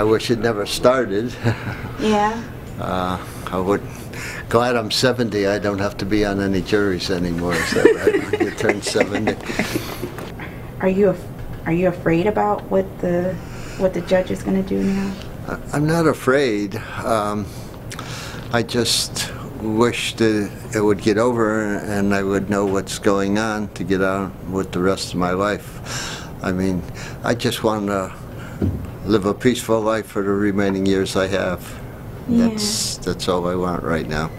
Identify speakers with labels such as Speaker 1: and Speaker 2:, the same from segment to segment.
Speaker 1: I wish it never started.
Speaker 2: Yeah.
Speaker 1: I would. Glad I'm 70. I don't have to be on any juries anymore. Is that right? When you turn 70.
Speaker 2: Are you afraid about what the judge is going to do now?
Speaker 1: I'm not afraid. I just wish that it would get over and I would know what's going on to get on with the rest of my life. I mean, I just want to live a peaceful life for the remaining years I have.
Speaker 2: Yeah.
Speaker 1: That's all I want right now.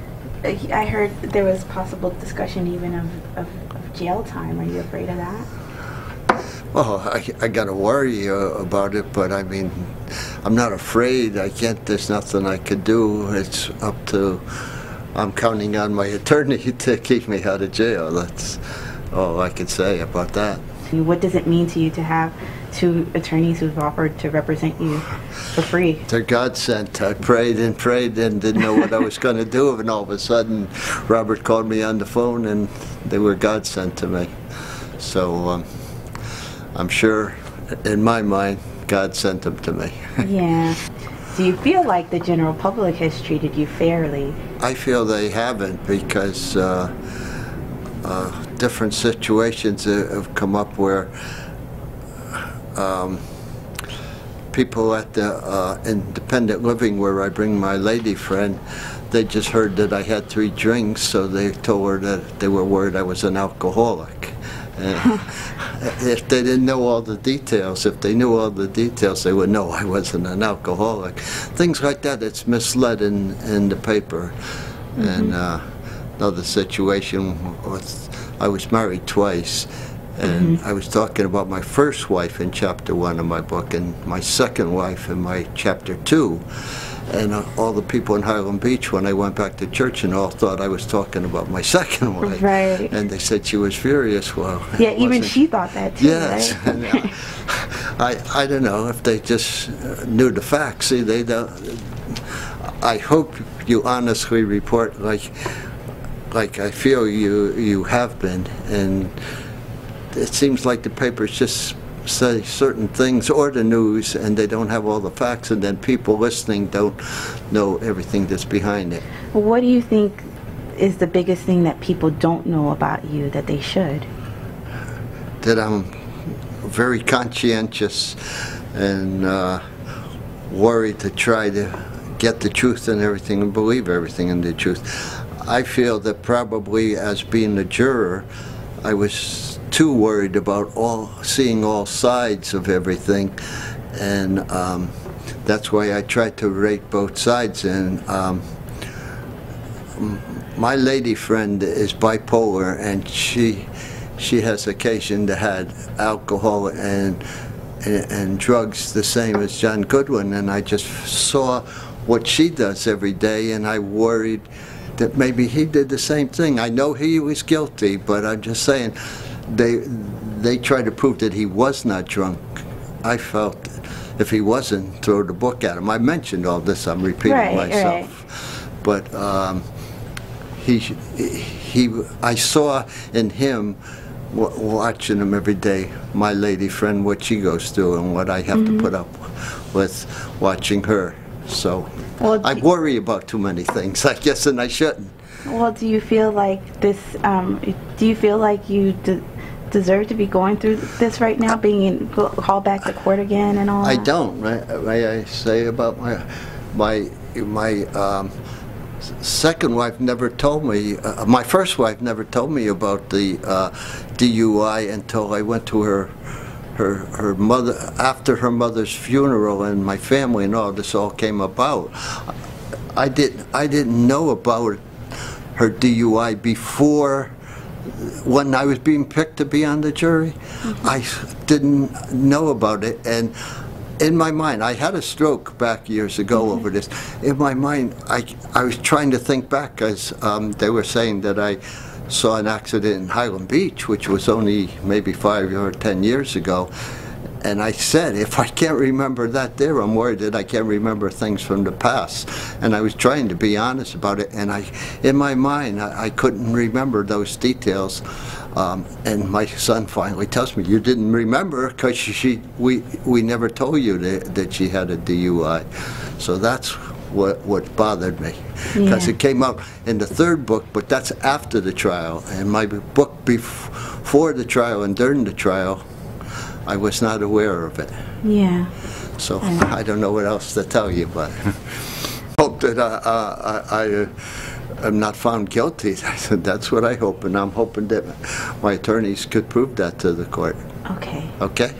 Speaker 2: I heard there was possible discussion even of jail time. Are you afraid of that?
Speaker 1: Well, I got to worry about it, but I mean, I'm not afraid. I can't, there's nothing I could do. It's up to, I'm counting on my attorney to keep me out of jail. That's all I could say about that.
Speaker 2: What does it mean to you to have two attorneys who've offered to represent you for free?
Speaker 1: They're God sent. I prayed and didn't know what I was going to do, and all of a sudden Robert called me on the phone and they were God sent to me. So I'm sure in my mind God sent them to me.
Speaker 2: Yeah. Do you feel like the general public has treated you fairly?
Speaker 1: I feel they haven't, because different situations have come up where people at the independent living where I bring my lady friend, they just heard that I had 3 drinks, so they told her that they were worried I was an alcoholic. If they didn't know all the details, if they knew all the details, they would know I wasn't an alcoholic. Things like that, it's misled in the paper. Mm-hmm. And another situation was, I was married twice, and I was talking about my first wife in chapter 1 of my book and my second wife in my chapter 2. And all the people in Highland Beach, when I went back to church, and all thought I was talking about my second wife.
Speaker 2: Right.
Speaker 1: And they said she was furious. Well,
Speaker 2: yeah, even she thought that too.
Speaker 1: Yes.
Speaker 2: Right?
Speaker 1: And, I don't know if they just knew the facts. See, they don't. I hope you honestly report like I feel you have been, and it seems like the papers just say certain things, or the news, and they don't have all the facts, and then people listening don't know everything that's behind it.
Speaker 2: What do you think is the biggest thing that people don't know about you that they should?
Speaker 1: That I'm very conscientious and worried to try to get the truth and everything and believe everything in the truth. I feel that probably as being a juror, I was too worried about seeing all sides of everything, and that's why I tried to rate both sides. And my lady friend is bipolar, and she has occasion to have alcohol and drugs the same as John Goodman, and I just saw what she does every day, and I worried that maybe he did the same thing. I know he was guilty, but I'm just saying, they try to prove that he was not drunk. I felt if he wasn't, throw the book at him. I mentioned all this, I'm repeating myself. Right. But I saw in him, watching him every day, my lady friend, what she goes through and what I have to put up with watching her. So I worry about too many things, I guess, and I shouldn't.
Speaker 2: Well, do you feel like this, do you feel like you deserve to be going through this right now, being called back to court again and all?
Speaker 1: I don't. May I say about my second wife never told me, my first wife never told me about the DUI until I went to her mother, after her mother's funeral, and my family and all this all came about. I didn't know about her DUI before, when I was being picked to be on the jury. I didn't know about it, and in my mind, I had a stroke back years ago over this. In my mind, I was trying to think back, as they were saying that I saw an accident in Highland Beach, which was only maybe 5 or 10 years ago, And I said, if I can't remember that there, I'm worried that I can't remember things from the past. And I was trying to be honest about it, and in my mind, I couldn't remember those details. And my son finally tells me, you didn't remember because we never told you that she had a DUI. So that's what bothered me, because it came out in the third book, but that's after the trial. And my book before the trial and during the trial, I was not aware of it. Yeah. So I don't know what else to tell you, but hope that I am not found guilty. I said, that's what I hope, and I'm hoping that my attorneys could prove that to the court. Okay. Okay?